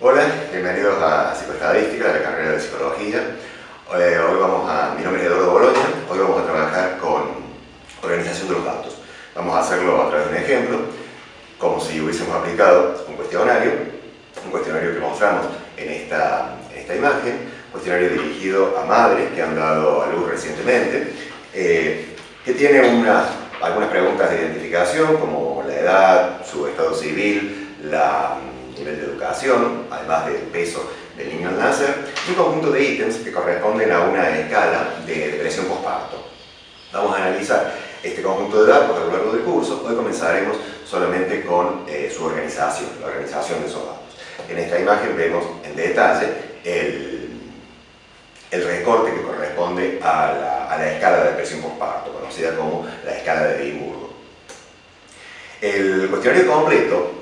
Hola, bienvenidos a Psicoestadística, de la carrera de Psicología. Mi nombre es Eduardo Boloña, hoy vamos a trabajar con organización de los datos. Vamos a hacerlo a través de un ejemplo, como si hubiésemos aplicado un cuestionario que mostramos en esta imagen, un cuestionario dirigido a madres que han dado a luz recientemente, que tiene algunas preguntas de identificación, como la edad, su estado civil, nivel de educación, además del peso del niño al nacer, y un conjunto de ítems que corresponden a una escala de depresión postparto. Vamos a analizar este conjunto de datos a lo largo del curso. Hoy comenzaremos solamente con su organización, la organización de esos datos. En esta imagen vemos en detalle el recorte que corresponde a la escala de depresión postparto, conocida como la escala de Edimburgo. El cuestionario completo.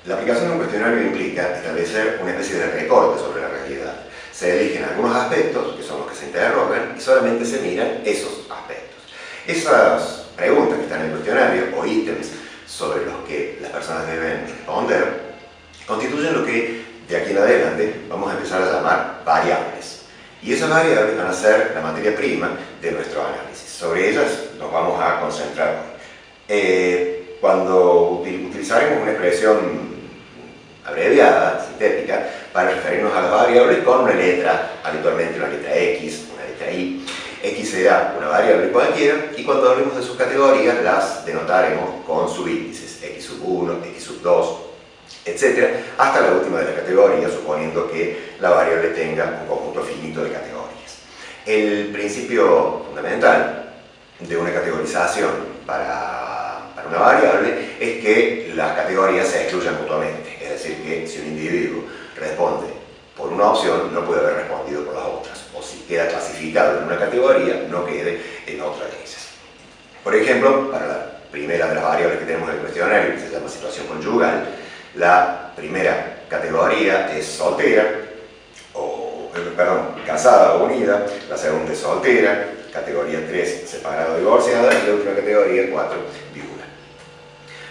La aplicación de un cuestionario implica establecer una especie de recorte sobre la realidad. Se eligen algunos aspectos, que son los que se interrogan, y solamente se miran esos aspectos. Esas preguntas que están en el cuestionario, o ítems sobre los que las personas deben responder, constituyen lo que de aquí en adelante vamos a empezar a llamar variables. Y esas variables van a ser la materia prima de nuestro análisis. Sobre ellas nos vamos a concentrar hoy. Cuando utilizaremos una expresión abreviada, sintética, para referirnos a las variables con una letra, habitualmente una letra X, una letra Y. X será una variable cualquiera, y cuando hablemos de sus categorías las denotaremos con subíndices, X sub 1, X sub 2, etc., hasta la última de la categoría, suponiendo que la variable tenga un conjunto finito de categorías. El principio fundamental de una categorización para una variable es que las categorías se excluyan mutuamente, es decir, que si un individuo responde por una opción no puede haber respondido por las otras, o si queda clasificado en una categoría no quede en otra de ellas. Por ejemplo, para la primera de las variables que tenemos en el cuestionario, que se llama situación conyugal, la primera categoría es casada o unida, la segunda es soltera, categoría 3 separada o divorciada, y la última categoría 4 viuda.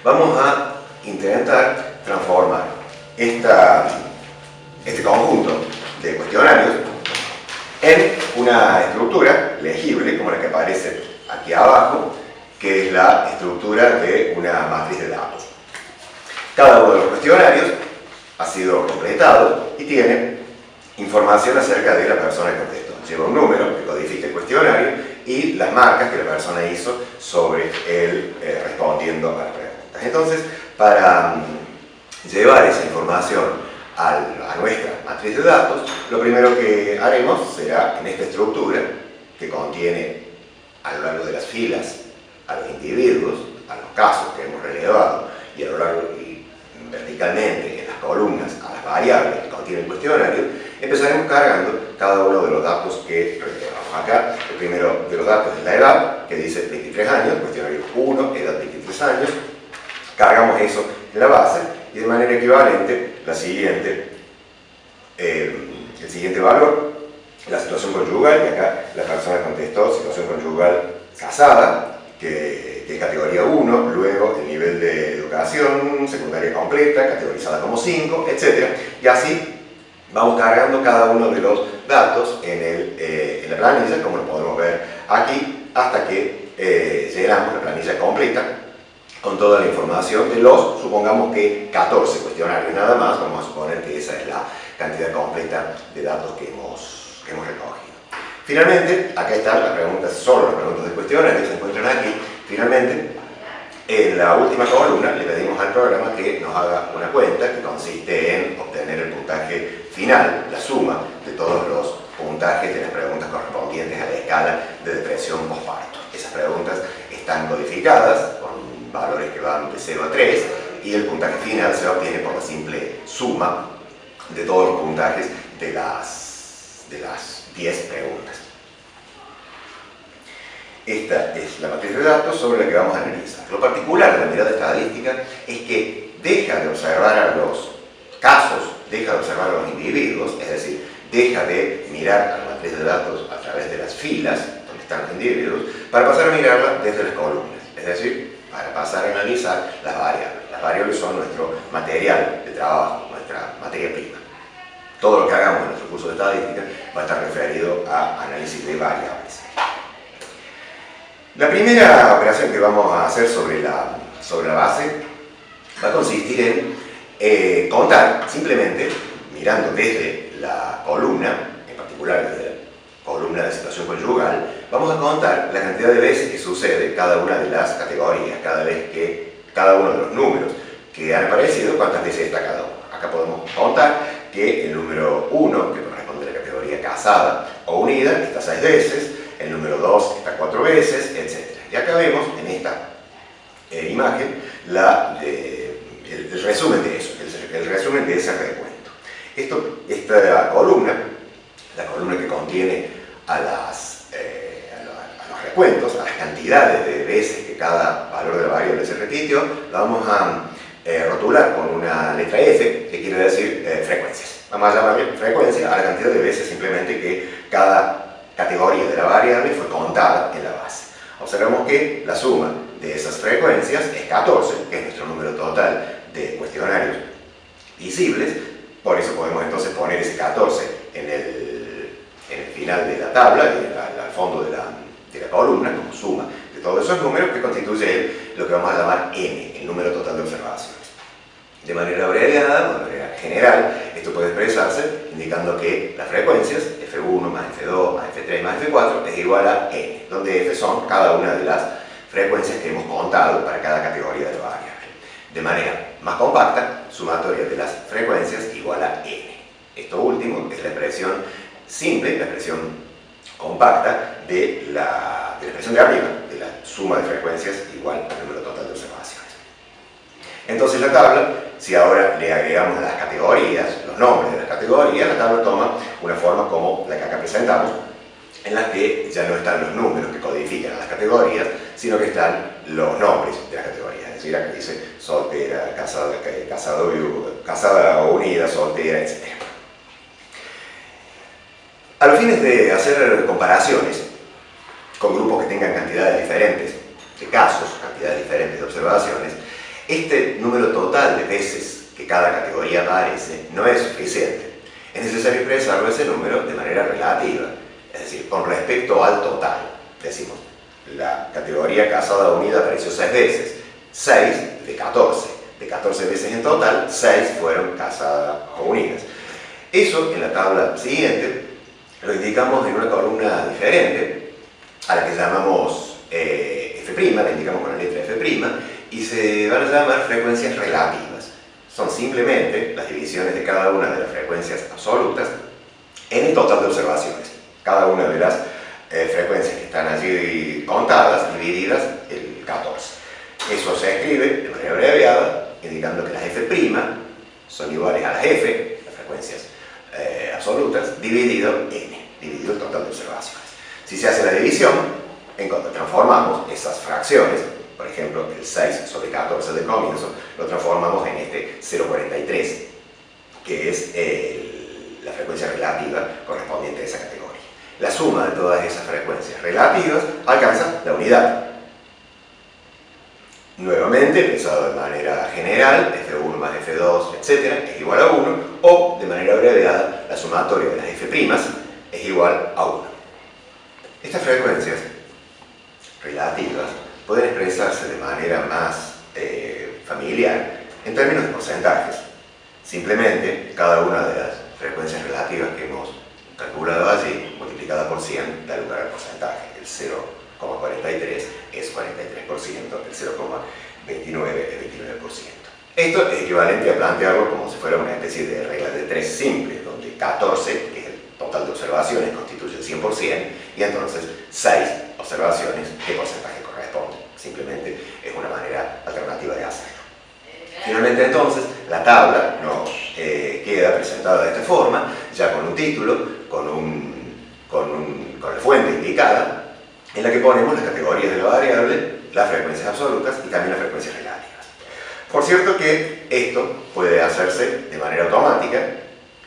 Vamos a intentar transformar este conjunto de cuestionarios en una estructura legible, como la que aparece aquí abajo, que es la estructura de una matriz de datos. Cada uno de los cuestionarios ha sido completado y tiene información acerca de la persona que contestó. Lleva un número que codifica el cuestionario y las marcas que la persona hizo sobre él respondiendo a las preguntas. Entonces, para llevar esa información a nuestra matriz de datos, lo primero que haremos será, en esta estructura, que contiene a lo largo de las filas a los individuos, a los casos que hemos relevado, y a lo largo y verticalmente en las columnas a las variables que contiene el cuestionario, empezaremos cargando cada uno de los datos que relevamos. Acá, el primero de los datos es la edad, que dice 23 años, cuestionario 1, edad 23 años. Cargamos eso en la base y de manera equivalente el siguiente valor, la situación conyugal, que acá la persona contestó situación conyugal casada, que es categoría 1, luego el nivel de educación secundaria completa, categorizada como 5, etc. Y así vamos cargando cada uno de los datos en la planilla, como lo podemos ver aquí, hasta que llenamos la planilla completa con toda la información de supongamos que 14 cuestionarios nada más. Vamos a suponer que esa es la cantidad completa de datos que hemos recogido. Finalmente, acá están las preguntas, solo las preguntas del cuestionario que se encuentran aquí. Finalmente, en la última columna le pedimos al programa que nos haga una cuenta que consiste en obtener el puntaje final, la suma de todos los puntajes de las preguntas correspondientes a la escala de depresión postparto. Esas preguntas están codificadas con valores que van de 0 a 3, y el puntaje final se obtiene por la simple suma de todos los puntajes de las 10 preguntas. Esta es la matriz de datos sobre la que vamos a analizar. Lo particular de la mirada estadística es que deja de observar a los casos, deja de observar a los individuos, es decir, deja de mirar a la matriz de datos a través de las filas donde están los individuos, para pasar a mirarla desde las columnas, es decir, para pasar a analizar las variables. Las variables son nuestro material de trabajo, nuestra materia prima. Todo lo que hagamos en nuestro curso de estadística va a estar referido a análisis de variables. La primera operación que vamos a hacer sobre la base va a consistir en contar, simplemente mirando desde la columna, en particular desde la columna de situación conyugal, vamos a contar la cantidad de veces que sucede cada una de las categorías, cada vez que cada uno de los números que han aparecido, cuántas veces está cada uno. Acá podemos contar que el número 1, que corresponde a la categoría casada o unida, está 6 veces, el número 2 está 4 veces, etc. Y acá vemos en esta imagen el resumen de eso, el resumen de ese recuento. Esta columna, la columna que contiene a los recuentos, a las cantidades de veces que cada valor de la variable se repitió, la vamos a rotular con una letra F, que quiere decir frecuencias. Vamos a llamarle frecuencia a la cantidad de veces simplemente que cada categoría de la variable fue contada en la base. Observamos que la suma de esas frecuencias es 14, que es nuestro número total de cuestionarios visibles. Por eso podemos entonces poner ese 14 en el final de la tabla y al fondo de la columna como suma de todos esos números, que constituye lo que vamos a llamar n, el número total de observaciones. De manera abreviada, de manera general, esto puede expresarse indicando que las frecuencias F1 más F2 más F3 más F4 es igual a n, donde F son cada una de las frecuencias que hemos contado para cada categoría de la variable. De manera más compacta, sumatoria de las frecuencias igual a n. Esto último es la expresión simple, la expresión compacta de la expresión de arriba, de la suma de frecuencias igual al número total de observaciones. Entonces la tabla, si ahora le agregamos las categorías, los nombres de las categorías, la tabla toma una forma como la que acá presentamos, en la que ya no están los números que codifican a las categorías, sino que están los nombres de las categorías. Es decir, aquí dice soltera, casada o unida, soltera, etc. A los fines de hacer comparaciones con grupos que tengan cantidades diferentes de casos, cantidades diferentes de observaciones, este número total de veces que cada categoría aparece no es suficiente. Es necesario expresarlo ese número de manera relativa, es decir, con respecto al total. Decimos, la categoría casada o unida apareció 6 veces, 6 de 14. De 14 veces en total, 6 fueron casadas o unidas. Eso en la tabla siguiente lo indicamos en una columna diferente, a la que llamamos F', la indicamos con la letra F', y se van a llamar frecuencias relativas. Son simplemente las divisiones de cada una de las frecuencias absolutas en el total de observaciones. Cada una de las frecuencias que están allí contadas, divididas, el 14. Eso se escribe de manera abreviada, indicando que las F' son iguales a las F, las frecuencias absolutas, dividido n, dividido el total de observaciones. Si se hace la división, en cuanto transformamos esas fracciones, por ejemplo, el 6 sobre 14 del comienzo, lo transformamos en este 0,43, que es la frecuencia relativa correspondiente a esa categoría. La suma de todas esas frecuencias relativas alcanza la unidad. Nuevamente, pensado de manera general, F1 más F2, etc., es igual a 1, o de manera abreviada, la sumatoria de las F' es igual a 1. Estas frecuencias relativas pueden expresarse de manera más familiar en términos de porcentajes. Simplemente, cada una de las frecuencias relativas que hemos calculado allí, multiplicada por 100, da lugar al porcentaje. El 0,43 es 43%, el 0,29 es 29%. Esto es equivalente a plantearlo como si fuera una especie de regla de 3 simple, donde 14, que es el total de observaciones, constituye el 100%, y entonces 6 observaciones, ¿qué porcentaje corresponde? Simplemente es una manera alternativa de hacerlo. Finalmente, entonces, la tabla nos queda presentada de esta forma, ya con un título, con la fuente indicada, en la que ponemos las categorías de la variable, las frecuencias absolutas y también las frecuencias relativas. Por cierto que esto puede hacerse de manera automática,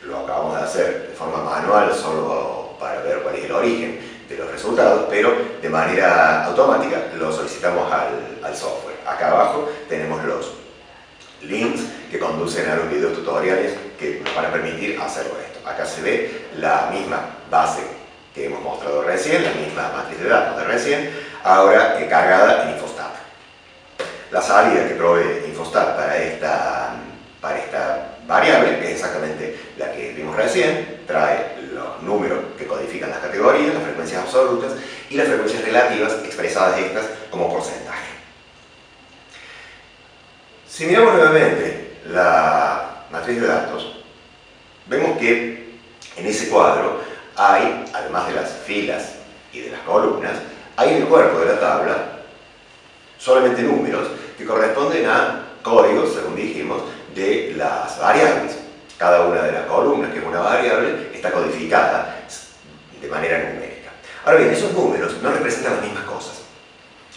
lo acabamos de hacer de forma manual solo para ver cuál es el origen de los resultados, pero de manera automática lo solicitamos al software. Acá abajo tenemos los links que conducen a los videos tutoriales que nos van a permitir hacerlo esto. Acá se ve la misma base que hemos mostrado recién, la misma matriz de datos de recién, ahora cargada en Infostat. La salida que provee Infostat para esta variable es exactamente la que vimos recién, trae los números que codifican las categorías, las frecuencias absolutas y las frecuencias relativas, expresadas estas como porcentaje. Si miramos nuevamente la matriz de datos, vemos que en ese cuadro hay, además de las filas y de las columnas, hay en el cuerpo de la tabla solamente números que corresponden a códigos, según dijimos, de las variables. Cada una de las columnas, que es una variable, está codificada de manera numérica. Ahora bien, esos números no representan las mismas cosas.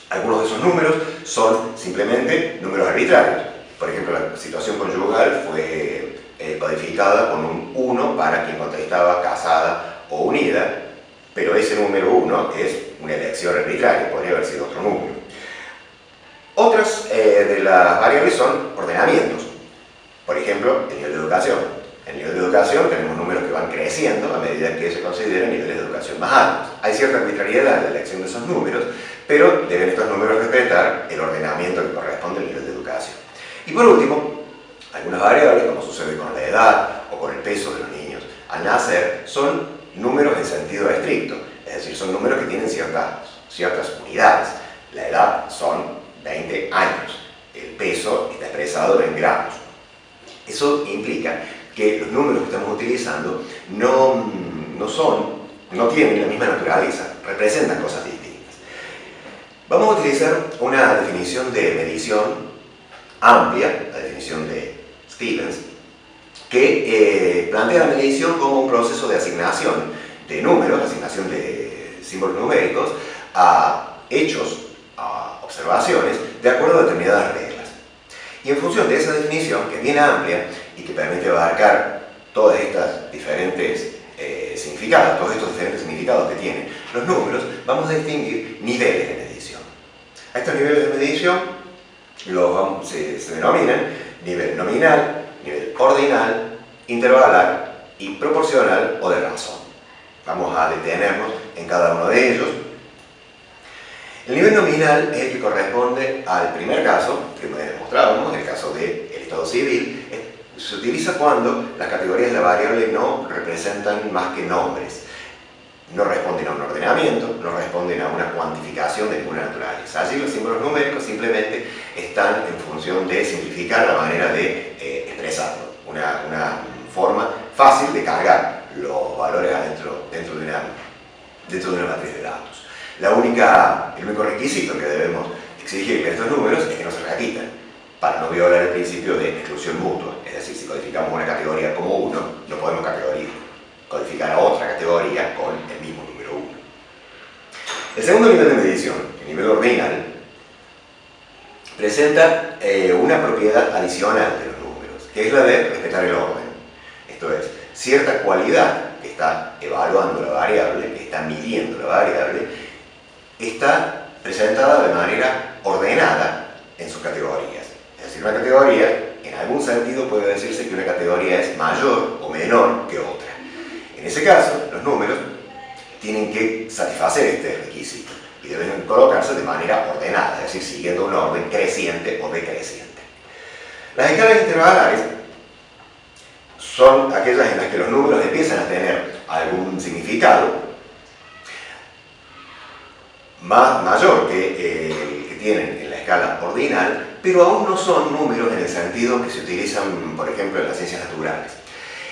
Algunos de esos números son simplemente números arbitrarios. Por ejemplo, la situación conyugal fue codificada con un 1 para quien contestaba casada o unida, pero ese número 1 es una elección arbitraria, podría haber sido otro número. Otras de las variables son ordenamientos. Por ejemplo, el nivel de educación. En el nivel de educación tenemos números que van creciendo a medida que se consideran niveles de educación más altos. Hay cierta arbitrariedad en la elección de esos números, pero deben estos números respetar el ordenamiento que corresponde al nivel de educación. Y por último, algunas variables, como sucede con la edad o con el peso de los niños al nacer, son números en sentido estricto, es decir, son números que tienen ciertas unidades. La edad son 20 años, el peso está expresado en gramos. Eso implica que los números que estamos utilizando no tienen la misma naturaleza, representan cosas distintas. Vamos a utilizar una definición de medición amplia, la definición de Stevens, que plantea la medición como un proceso de asignación de números, asignación de símbolos numéricos, a hechos, a observaciones, de acuerdo a determinadas reglas. Y en función de esa definición, que es bien amplia y que permite abarcar todas estas diferentes significados, todos estos diferentes significados que tienen los números, vamos a distinguir niveles de medición. A estos niveles de medición se denominan nivel nominal, nivel ordinal, intervalar y proporcional o de razón. Vamos a detenernos en cada uno de ellos. El nivel nominal es el que corresponde al primer caso que demostrábamos, el caso del estado civil. Se utiliza cuando las categorías de la variable no representan más que nombres. No responden a un ordenamiento, no responden a una cuantificación de ninguna naturaleza. Allí los símbolos numéricos simplemente están en función de simplificar la manera de expresarlo. Una forma fácil de cargar los valores dentro de una matriz de datos. El único requisito que debemos exigir de estos números es que no se repitan, para no violar el principio de exclusión mutua. Es decir, si codificamos una categoría como 1, no podemos codificar a otra categoría con el mismo número 1. El segundo nivel de medición, el nivel ordinal, presenta una propiedad adicional de los números, que es la de respetar el orden. Esto es, cierta cualidad que está evaluando la variable, que está midiendo la variable, está presentada de manera ordenada en sus categorías. Es decir, una categoría, en algún sentido puede decirse que una categoría es mayor o menor que otra. En ese caso, los números tienen que satisfacer este requisito y deben colocarse de manera ordenada, es decir, siguiendo un orden creciente o decreciente. Las escalas intervalares son aquellas en las que los números empiezan a tener algún significado mayor que el que tienen en la escala ordinal, pero aún no son números en el sentido que se utilizan, por ejemplo, en las ciencias naturales.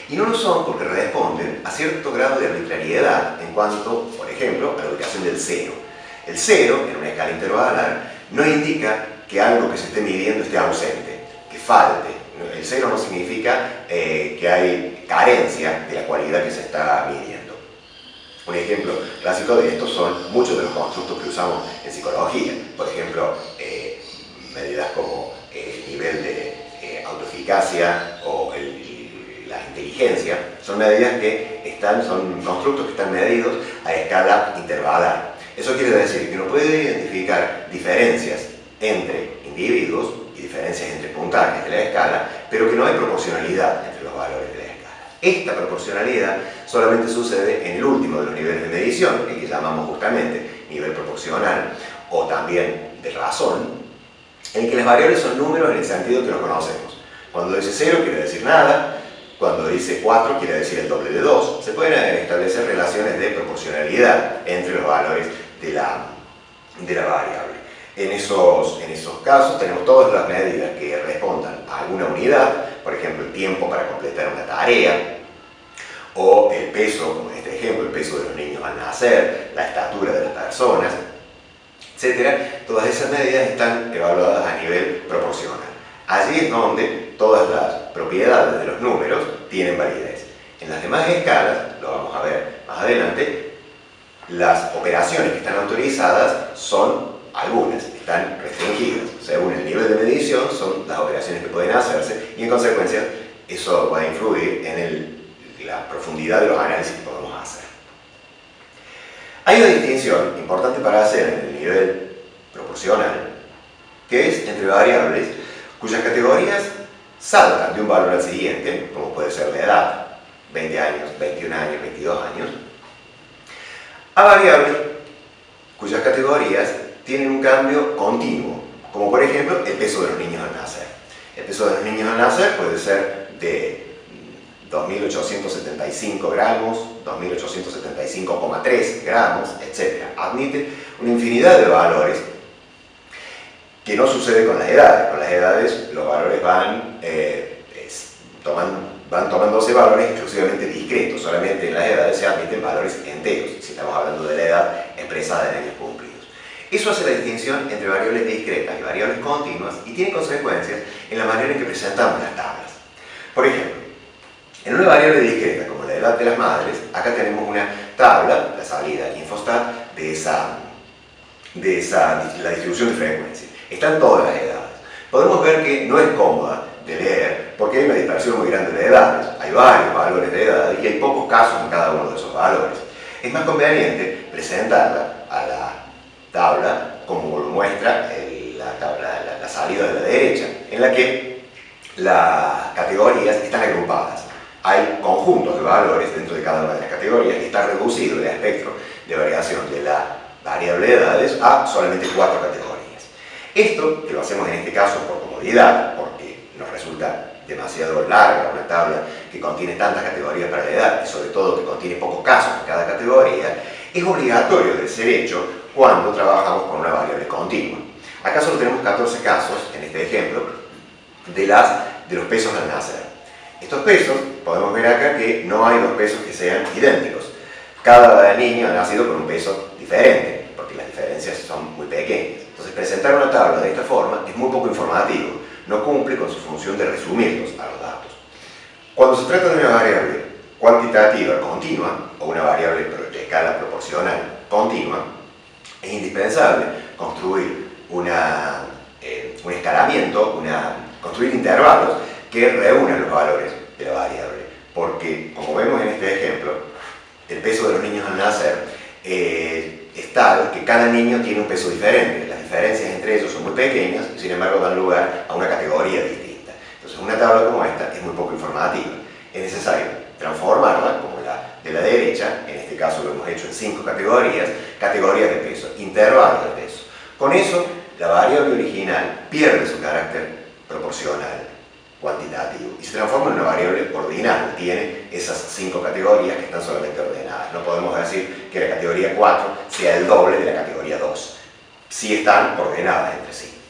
Y no lo son porque responden a cierto grado de arbitrariedad en cuanto, por ejemplo, a la ubicación del cero. El cero, en una escala intervalar, no indica que algo que se esté midiendo esté ausente, que falte. El cero no significa que hay carencia de la cualidad que se está midiendo. Un ejemplo clásico de esto son muchos de los constructos que usamos en psicología. Por ejemplo, medidas como el nivel de autoeficacia o la inteligencia, son medidas que son constructos que están medidos a escala intervalar. Eso quiere decir que uno puede identificar diferencias entre individuos y diferencias entre puntajes de la escala pero que no hay proporcionalidad entre los valores de la escala. Esta proporcionalidad solamente sucede en el último de los niveles de medición, el que llamamos justamente nivel proporcional, o también de razón, en el que las variables son números en el sentido que los conocemos. Cuando dice 0 quiere decir nada, cuando dice 4 quiere decir el doble de 2. Se pueden establecer relaciones de proporcionalidad entre los valores de la variable. En esos casos tenemos todas las medidas que respondan a alguna unidad, por ejemplo el tiempo para completar una tarea, o el peso, como en este ejemplo, el peso de los niños al nacer, la estatura de las personas, etc. Todas esas medidas están evaluadas a nivel proporcional. Allí es donde todas las propiedades de los números tienen validez. En las demás escalas, lo vamos a ver más adelante, las operaciones que están autorizadas son algunas, están restringidas. Según el nivel de medición son las operaciones que pueden hacerse y en consecuencia eso va a influir en la profundidad de los análisis que podemos hacer. Hay una distinción importante para hacer en el nivel proporcional, que es entre variables cuyas categorías saltan de un valor al siguiente, como puede ser la edad, 20 años, 21 años, 22 años, a variables cuyas categorías tienen un cambio continuo, como por ejemplo el peso de los niños al nacer. El peso de los niños al nacer puede ser de 2.875 gramos, 2.875,3 gramos, etc. Admite una infinidad de valores que no sucede con las edades. Con las edades los valores van tomándose valores exclusivamente discretos. Solamente en las edades se admiten valores enteros, si estamos hablando de la edad expresada en años cumplidos. Eso hace la distinción entre variables discretas y variables continuas y tiene consecuencias en la manera en que presentamos las tablas. Por ejemplo, en una variable discreta como la edad de las madres, acá tenemos una tabla, la salida infostat, la distribución de frecuencia. Están todas las edades. Podemos ver que no es cómoda de leer porque hay una dispersión muy grande de edades. Hay varios valores de edad y hay pocos casos en cada uno de esos valores. Es más conveniente presentarla a la tabla como lo muestra la salida de la derecha, en la que las categorías están agrupadas. Hay conjuntos de valores dentro de cada una de las categorías y está reducido el espectro de variación de la variable de edades a solamente 4 categorías. Esto, que lo hacemos en este caso por comodidad, porque nos resulta demasiado larga una tabla que contiene tantas categorías para la edad y sobre todo que contiene pocos casos en cada categoría, es obligatorio de ser hecho cuando trabajamos con una variable continua. Acá solo tenemos 14 casos, en este ejemplo, de los pesos al nacer. Estos pesos, podemos ver acá que no hay dos pesos que sean idénticos. Cada niño ha nacido con un peso diferente, porque las diferencias son muy pequeñas. Entonces, presentar una tabla de esta forma es muy poco informativo, no cumple con su función de resumirlos a los datos. Cuando se trata de una variable cuantitativa continua, o una variable de escala proporcional continua, es indispensable construir un escalamiento, construir intervalos que reúnan los valores de la variable, porque como vemos en este ejemplo, el peso de los niños al nacer es tal que cada niño tiene un peso diferente. Las diferencias entre ellos son muy pequeñas y sin embargo dan lugar a una categoría distinta. Entonces una tabla como esta es muy poco informativa. Es necesario transformarla, como la de la derecha, en este caso lo hemos hecho en 5 categorías, categorías de peso, intervalos de peso. Con eso, la variable original pierde su carácter proporcional, cuantitativo, y se transforma en una variable ordinal. Tiene esas 5 categorías que están solamente ordenadas. No podemos decir que la categoría 4 sea el doble de la categoría 2. Sí están ordenadas entre sí.